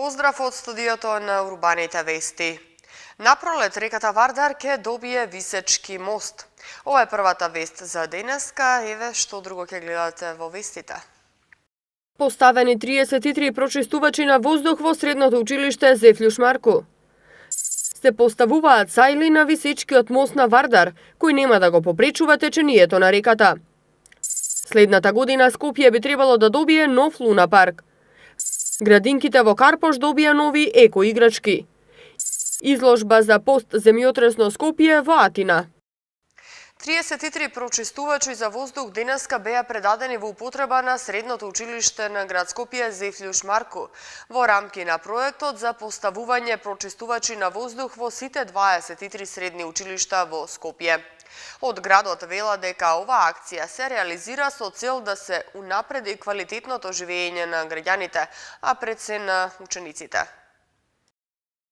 Поздрав од студиото на Урбаните вести. Напролет реката Вардар ќе добие висечки мост. Ова е првата вест за денеска, еве што друго ќе гледате во вестите. Поставени 33 прочистувачи на воздух во средното училиште Зефлюш Марку. Се поставуваат сајли на висечкиот мост на Вардар, кој нема да го попречува течението на реката. Следната година Скопје би требало да добие нов луна парк. Градинките во Карпош добија нови еко-играчки. Изложба за пост-земјотресно Скопје во Атина. 33 прочистувачи за воздух денеска беа предадени во употреба на средното училиште на град Скопје Зефлюш Марку во рамки на проектот за поставување прочистувачи на воздух во сите 23 средни училишта во Скопје. Од градот вела дека оваа акција се реализира со цел да се унапреди квалитетното живење на граѓаните, а пред се на учениците.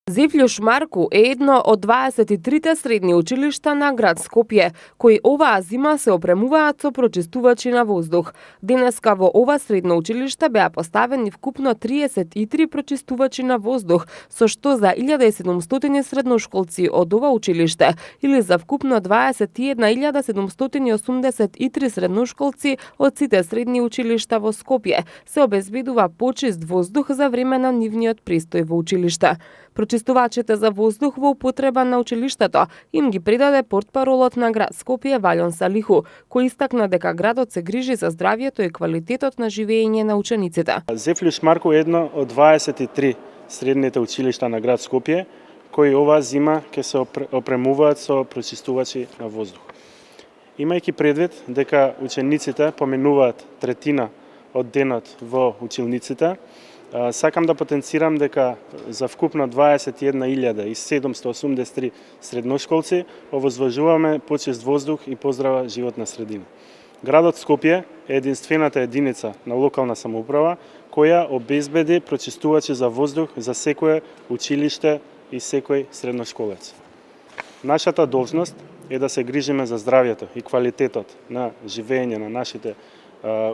Зефлюш Марку е едно од 23 средни училишта на град Скопје, кои оваа зима се опремуваат со прочистувачи на воздух. Денеска во ова средно училиште беа поставени вкупно 33 прочистувачи на воздух, со што за 1700 средношколци од ова училиште, или за вкупно 21.783 средношколци од сите средни училишта во Скопје, се обезбедува почист воздух за време на нивниот престој во училиште. Прочистувачите за воздух во употреба на училиштето им ги предаде портпаролот на град Скопје Валјон Салиху, кој истакна дека градот се грижи за здравјето и квалитетот на живење на учениците. Зефлюш Марку е едно од 23 средните училишта на град Скопје, кои оваа зима ќе се опремуваат со прочистувачи на воздух. Имајќи предвид дека учениците поминуваат третина од денот во училниците, сакам да потенцирам дека за вкупно 21.783 средношколци овозважуваме почист воздух и поздрава животна средина. Градот Скопје е единствената единица на локална самоуправа која обезбеди прочистувачи за воздух за секое училиште и секој средношколец. Нашата должност е да се грижиме за здравјето и квалитетот на живење на нашите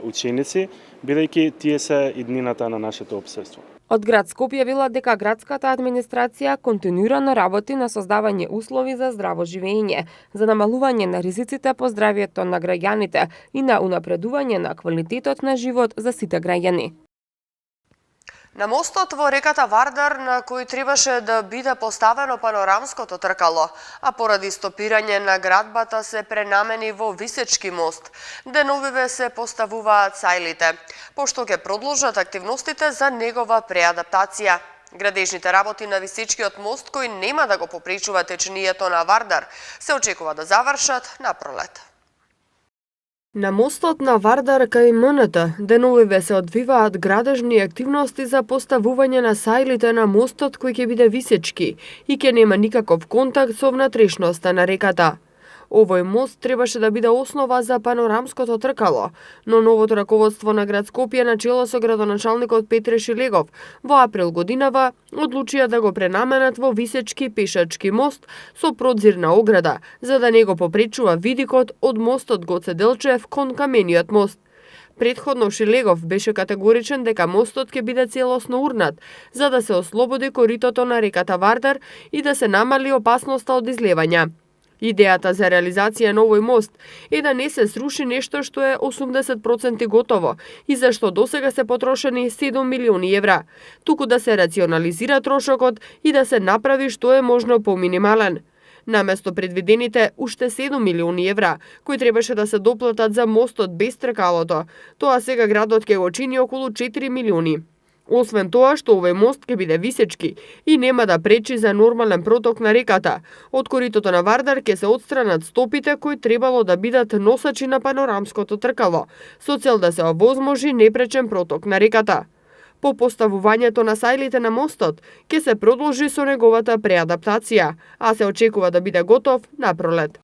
ученици, бидејќи тие се иднината на нашето општество. Од град Скопје велат дека градската администрација континуирано работи на создавање услови за здраво живење, за намалување на ризиците по здравјето на граѓаните и на унапредување на квалитетот на живот за сите граѓани. На мостот во реката Вардар, на кој требаше да биде поставено панорамското тркало, а поради стопирање на градбата се пренамени во висечки мост, деновиве се поставуваат сајлите, пошто ќе продолжат активностите за негова преадаптација. Градежните работи на висечкиот мост, кој нема да го попречува течението на Вардар, се очекува да завршат напролет. На мостот на Вардар кај МНТ деновиве се одвиваат градежни активности за поставување на сајлите на мостот кој ќе биде висечки и ќе нема никаков контакт со внатрешноста на реката. Овој мост требаше да биде основа за панорамското тркало, но новото раководство на град Скопје на чело со градоначалникот Петре Шилегов во април годинава одлучија да го пренаменат во висечки пешачки мост со продзирна ограда, за да не го попречува видикот од мостот Гоце Делчев кон камениот мост. Предходно Шилегов беше категоричен дека мостот ќе биде целосно урнат, за да се ослободи коритото на реката Вардар и да се намали опасноста од излевања. Идејата за реализација на овој мост е да не се сруши нешто што е 80% готово и за што досега се потрошени 7 милиони евра, туку да се рационализира трошокот и да се направи што е можно поминимален. Наместо предвидените уште 7 милиони евра, кои требаше да се доплатат за мостот без тркалото, тоа сега градот ќе го чини околу 4 милиони. Освен тоа што овој мост ќе биде висечки и нема да пречи за нормален проток на реката, од коритото на Вардар ќе се отстранат стопите кои требало да бидат носачи на панорамското тркало, со цел да се овозможи непречен проток на реката. По поставувањето на сајлите на мостот ќе се продолжи со неговата преадаптација, а се очекува да биде готов напролет.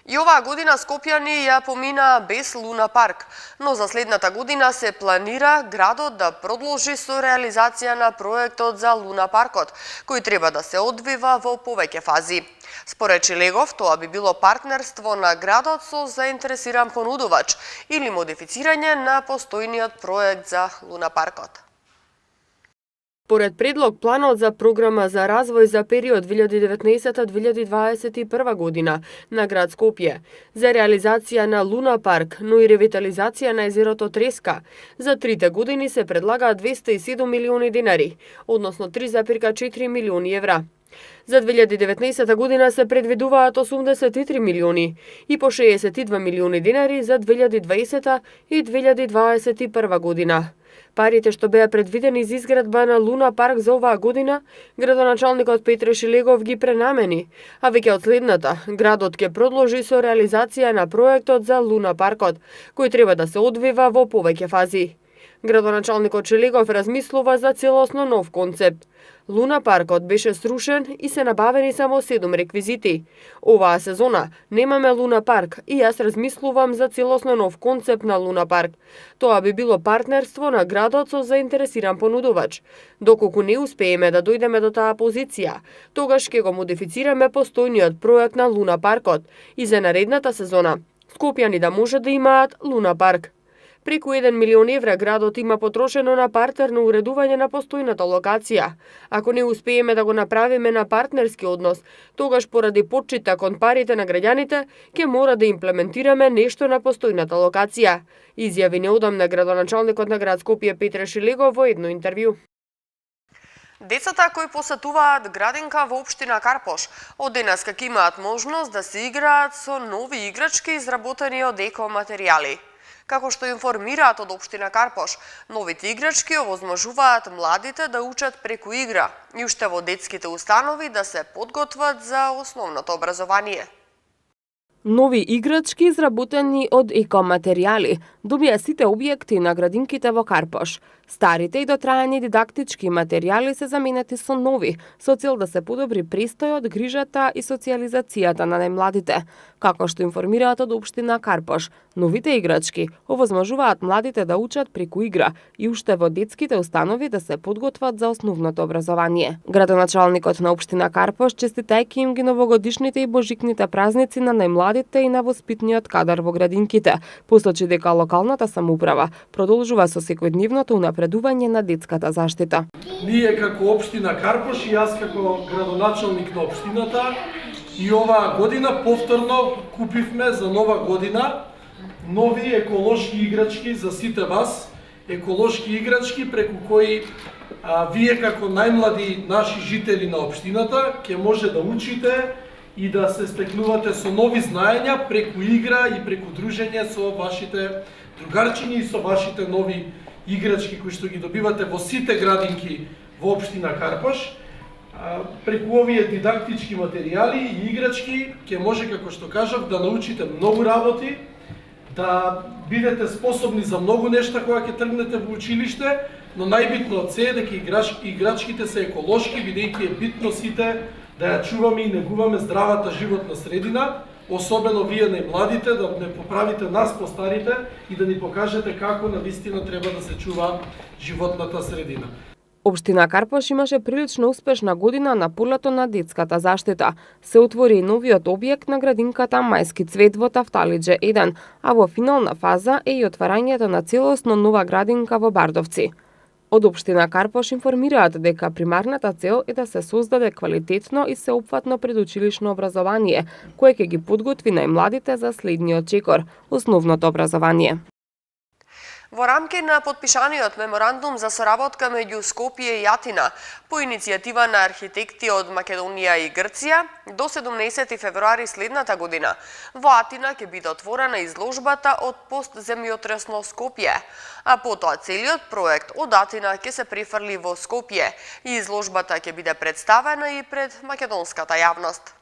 И оваа година скопјани ја помина без луна парк, но за следната година се планира градот да продолжи со реализација на проектот за луна паркот, кој треба да се одвива во повеќе фази. Според Шилегов, тоа би било партнерство на градот со заинтересиран понудувач или модифицирање на постојниот проект за луна паркот. Според предлог, планот за програма за развој за период 2019-2021 година на град Скопје, за реализација на Луна парк, но и ревитализација на езерото Треска, за 3 години се предлагаат 207 милиони денари, односно 3,4 милиони евра. За 2019 година се предвидуваат 83 милиони и по 62 милиони денари за 2020 и 2021 година. Парите што беа предвидени за изградба на Луна парк за оваа година, градоначалникот Петре Шилегов ги пренамени, а веќе од следната, градот ќе продолжи со реализација на проектот за Луна паркот, кој треба да се одвива во повеќе фази. Градоначалникот Шилегов размислува за целосно нов концепт. Луна паркот беше срушен и се набавени само 7 реквизити. Оваа сезона немаме Луна парк и јас размислувам за целосно нов концепт на Луна парк. Тоа би било партнерство на градот со заинтересиран понудувач. Доколку не успееме да дојдеме до таа позиција, тогаш ќе го модифицираме постојниот проект на Луна паркот и за наредната сезона скопјани да може да имаат Луна парк. Преку 1 милион евра градот има потрошено на партерно уредување на постојната локација. Ако не успееме да го направиме на партнерски однос, тогаш поради почита кон парите на граѓаните, ќе мора да имплементираме нешто на постојната локација, изјави неодамна градоначалникот на град Скопје Петре Шилегов во едно интервју. Децата кои посетуваат градинка во општина Карпош од денеска ќе имаат можност да се играат со нови играчки изработени од екоматеријали. Како што информираат од општина Карпош, новите играчки овозможуваат младите да учат преку игра и уште во детските установи да се подготват за основното образование. Нови играчки изработени од екоматеријали добија сите објекти на градинките во Карпош. Старите и дотрајани дидактички материјали се заменети со нови, со цел да се подобри престојот, грижата и социјализацијата на најмладите. Како што информираат од општина Карпош, новите играчки овозможуваат младите да учат преку игра и уште во детските установи да се подготват за основното образование. Градоначалникот на општина Карпош честитајќи им ги новогодишните и божикните празници на најмладите и на воспитниот кадар во градинките, посочи дека локалната самоуправа продолжува со секојдневното унапредување на детската заштита. Ние како општина Карпош и јас како градоначалник на општината и оваа година повторно купивме за нова година нови еколошки играчки за сите вас, еколошки играчки преку кои вие како најмлади наши жители на општината ќе може да учите и да се стекнувате со нови знаења преку игра и преку дружење со вашите другарчињи и со вашите нови играчки кои што ги добивате во сите градинки во општина Карпош. Преку овие дидактички материјали и играчки ќе може, како што кажав, да научите многу работи, да бидете способни за многу нешта кога ќе тргнете во училиште, но најбитно од се е дека играчките се еколошки, бидејќи е битно сите да ја чуваме и негуваме здравата животна средина, особено вие најмладите, да не поправите нас постарите и да ни покажете како навистина треба да се чува животната средина. Општина Карпош имаше прилично успешна година на полето на детската заштита. Се отвори и новиот објект на градинката Мајски цвет во Тафталиџе 1, а во финална фаза е и отварањето на целосно нова градинка во Бардовци. Од општина Карпош информираат дека примарната цел е да се создаде квалитетно и сеопфатно предучилишно образование, кое ќе ги подготви најмладите за следниот чекор – основното образование. Во рамки на подпишаниот меморандум за соработка меѓу Скопје и Атина по иницијатива на архитекти од Македонија и Грција до 17 февруари следната година во Атина ќе биде отворена изложбата од постземјотресно Скопје, а потоа целиот проект од Атина ќе се префрли во Скопје и изложбата ќе биде представена и пред македонската јавност.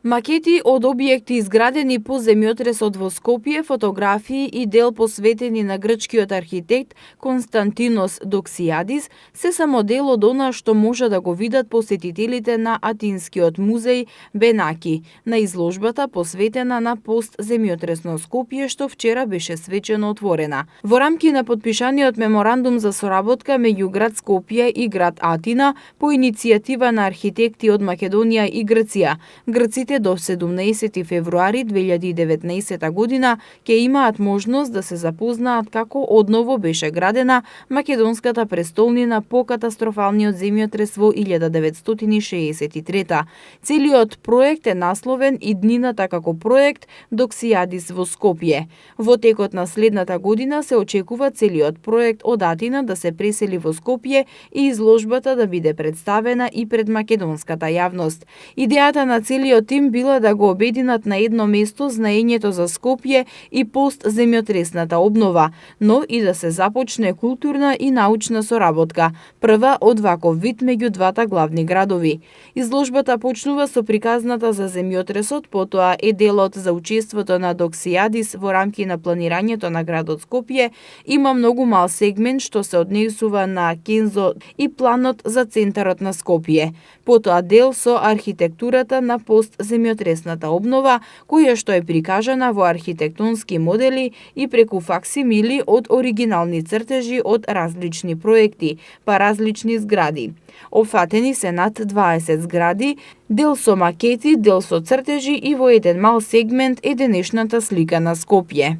Макети од објекти изградени по земјотресот во Скопје, фотографии и дел посветени на грчкиот архитект Константинос Доксијадис се само дел од она што може да го видат посетителите на Атинскиот музеј Бенаки, на изложбата посветена на постземјотресно Скопје што вчера беше свечено отворена. Во рамки на подпишаниот меморандум за соработка меѓу град Скопје и град Атина по иницијатива на архитекти од Македонија и Грција, грците граѓаните до 17 февруари 2019 година ќе имаат можност да се запознаат како одново беше градена македонската престолнина по катастрофалниот земјотрес во 1963. Целиот проект е насловен иднината како проект Доксијадис во Скопје. Во текот на следната година се очекува целиот проект од Атина да се пресели во Скопје и изложбата да биде представена и пред македонската јавност. Идејата на целиот тим била да го обединат на едно место знаењето за Скопје и пост-земјотресната обнова, но и да се започне културна и научна соработка, прва од ваков вид меѓу двата главни градови. Изложбата почнува со приказната за земјотресот, потоа е делот за учеството на Доксијадис во рамки на планирањето на градот Скопје, има многу мал сегмент што се однесува на Кензо и планот за центарот на Скопје. Потоа дел со архитектурата на постземјотресната обнова, која што е прикажана во архитектонски модели и преку факсимили од оригинални цртежи од различни проекти, па различни згради. Опфатени се над 20 згради, дел со макети, дел со цртежи и во еден мал сегмент е денешната слика на Скопје.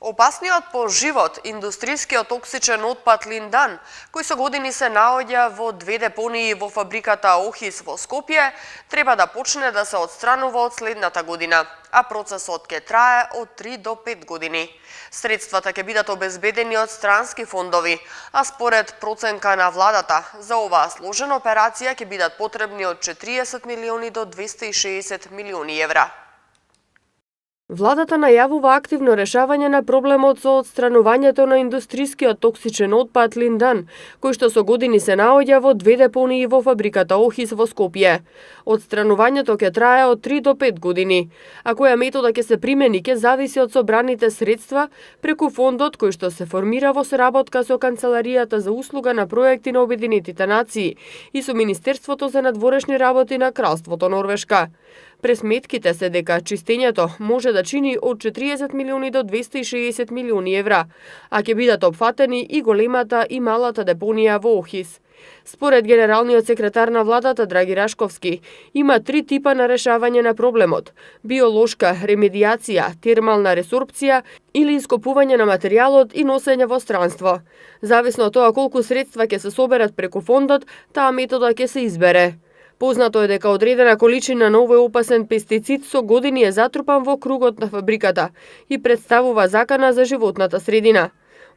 Опасниот по живот индустријскиот токсичен отпад Линдан, кој со години се наоѓа во две депонии во фабриката Охис во Скопје, треба да почне да се отстранува од следната година, а процесот ќе трае од 3 до 5 години. Средствата ќе бидат обезбедени од странски фондови, а според проценка на владата, за оваа сложена операција ќе бидат потребни од 40 милиони до 260 милиони евра. Владата најавува активно решавање на проблемот со отстранувањето на индустријскиот токсичен отпад Линдан, кој што со години се наоѓа во две депонии во фабриката Охис во Скопје. Отстранувањето ќе трае од 3 до 5 години, а која метода ќе се примени ќе зависи од собраните средства преку фондот кој што се формира во соработка со Канцеларијата за услуга на проекти на Обединетите нации и со Министерството за надворешни работи на Кралството Норвешка. Пресметките се дека чистењето може да чини од 40 милиони до 260 милиони евра, а ќе бидат опфатени и големата и малата депонија во Охис. Според генералниот секретар на владата Драги Рашковски, има 3 типа на решавање на проблемот: биолошка ремедијација, термална ресорпција или ископување на материјалот и носење во странство. Зависно од тоа колку средства ќе се соберат преку фондот, таа метода ќе се избере. Познато е дека одредена количина на овој опасен пестицид со години е затрупан во кругот на фабриката и представува закана за животната средина.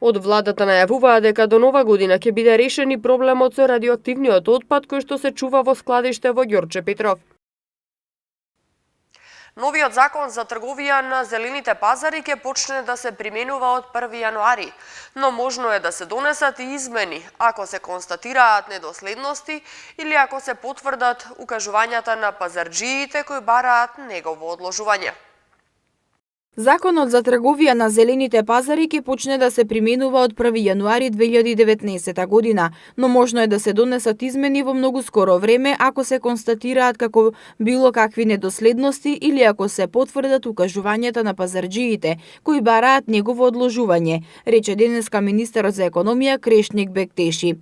Од владата најавуваа дека до нова година ќе биде решен и проблемот со радиоактивниот отпад кој што се чува во складиште во Ѓорче Петров. Новиот закон за трговија на зелените пазари ќе почне да се применува од 1 јануари, но можно е да се донесат и измени ако се констатираат недоследности или ако се потврдат укажувањата на пазарџиите кои бараат негово одложување. Законот за трговија на зелените пазари ќе почне да се применува од 1 јануари 2019 година, но можно е да се донесат измени во многу скоро време ако се констатираат како било какви недоследности или ако се потврдат укажувањата на пазарџиите кои бараат негово одложување, рече денеска министерот за економија Крешник Бектеши.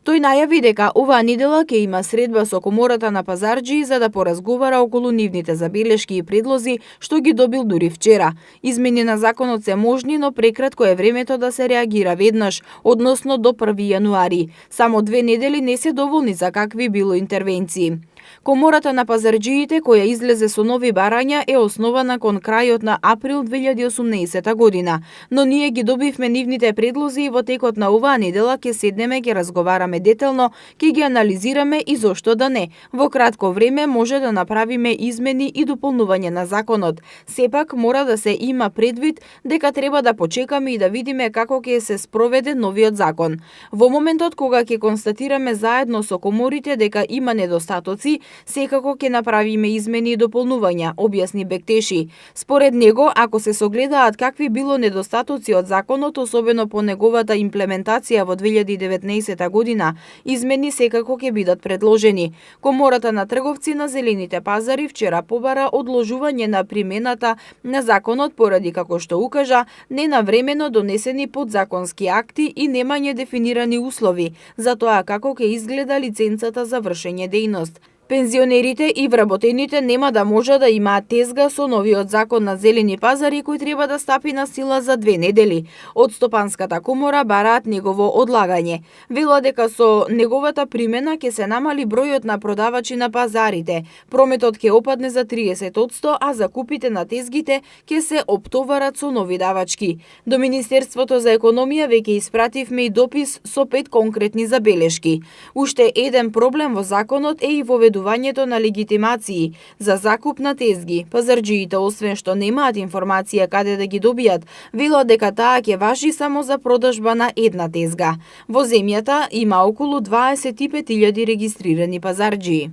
Тој најави дека оваа недела ќе има средба со Комората на пазарџии за да поразговара околу нивните забелешки и предлози што ги добил дури вчера. Измени на законот се можни, но прекратко е времето да се реагира веднаш, односно до 1 јануари. Само 2 недели не се доволни за какви било интервенции. Комората на пазарџиите, која излезе со нови барања, е основана кон крајот на април 2018 година, но ние ги добивме нивните предлози и во текот на оваа недела ќе седнеме, ќе разговараме детално, ќе ги анализираме и зошто да не. Во кратко време може да направиме измени и дополнување на законот. Сепак мора да се има предвид дека треба да почекаме и да видиме како ќе се спроведе новиот закон. Во моментот кога ќе констатираме заедно со коморите дека има недостатоци, секако ќе направиме измени и дополнувања, објасни Бектеши. Според него, ако се согледаат какви било недостатоци од законот, особено по неговата имплементација во 2019 година, измени секако ќе бидат предложени. Комората на трговци на зелените пазари вчера побара одложување на примената на законот поради, како што укажа, ненавремено донесени подзаконски акти и немање дефинирани услови за тоа како ќе изгледа лиценцата за вршење дејност. Пензионерите и вработените нема да може да имаат тезга со новиот закон на зелени пазари кој треба да стапи на сила за 2 недели. Од Стопанската комора бараат негово одлагање. Велат дека со неговата примена ќе се намали бројот на продавачи на пазарите, прометот ќе опадне за 30%, а закупите на тезгите ќе се оптоварат со нови давачки. До Министерството за економија веќе испративме и допис со 5 конкретни забелешки. Уште еден проблем во законот е и воведувањето на легитимации за закуп на тезги. Пазарџиите, освен што немаат информација каде да ги добијат, велат дека таа ќе важи само за продажба на една тезга. Во земјата има околу 25.000 регистрирани пазарџии.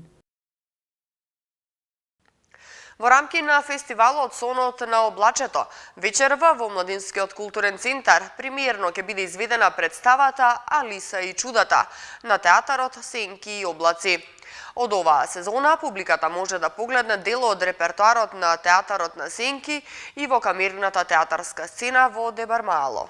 Во рамки на фестивалот Сонот на облачето, вечерва во Младинскиот културен центар премиерно ќе биде изведена представата Алиса и чудата на театарот Сенки и облаци. Од оваа сезона публиката може да погледне дел од репертоарот на театарот на Сенки и во камерната театарска сцена во Дебармало.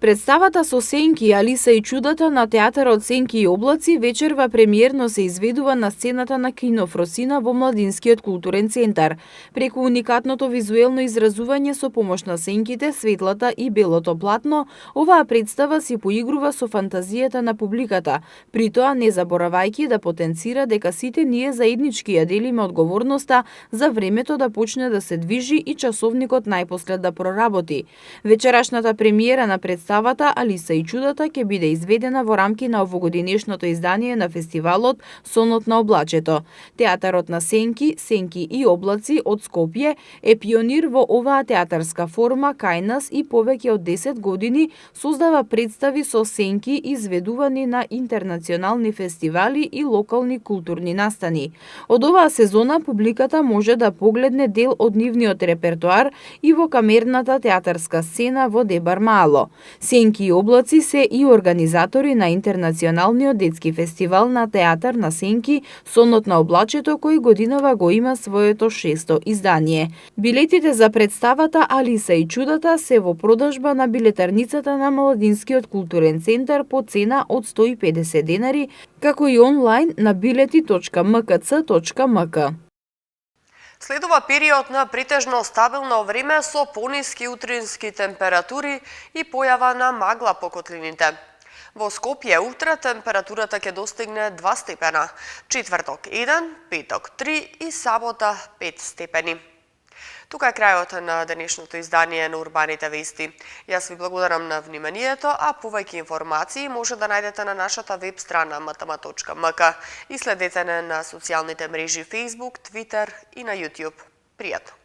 Представата со Сенки, Алиса и чудата на театарот Сенки и облаци вечерва премиерно се изведува на сцената на Кино Фросина во Младинскиот културен центар. Преку уникатното визуелно изразување со помош на сенките, светлата и белото платно, оваа представа си поигрува со фантазијата на публиката, при тоа не заборавајќи да потенцира дека сите ние заеднички ја делиме одговорноста за времето да почне да се движи и часовникот најпослед да проработи. Вечерашната премиера на представата Алиса и чудата ќе биде изведена во рамки на овогодинешното издание на фестивалот Сонот на облачето. Театарот на Сенки, Сенки и облаци од Скопје е пионир во оваа театарска форма кај нас и повеќе од 10 години создава представи со сенки изведувани на интернационални фестивали и локални културни настани. Од оваа сезона публиката може да погледне дел од нивниот репертоар и во камерната театарска сцена во Дебармало. Сенки и облаци се и организатори на Интернационалниот детски фестивал на театар на Сенки Сонот на облачето, кој годинава го има своето 6-то издание. Билетите за представата Алиса и чудата се во продажба на билетарницата на Младинскиот културен центар по цена од 150 денари, како и онлайн на bileti.mkc.mk. Следува период на претежно стабилно време со пониски утрински температури и појава на магла по котлините. Во Скопје утре температурата ќе достигне 2 степена, четврток 1, петок 3 и сабота 5 степени. Тука е крајот на денешното издание на Урбаните вести. Јас ви благодарам на вниманието, а повеќе информации може да најдете на нашата веб страна mtm.mk и следете на социјалните мрежи Facebook, Twitter и на YouTube. Пријатно!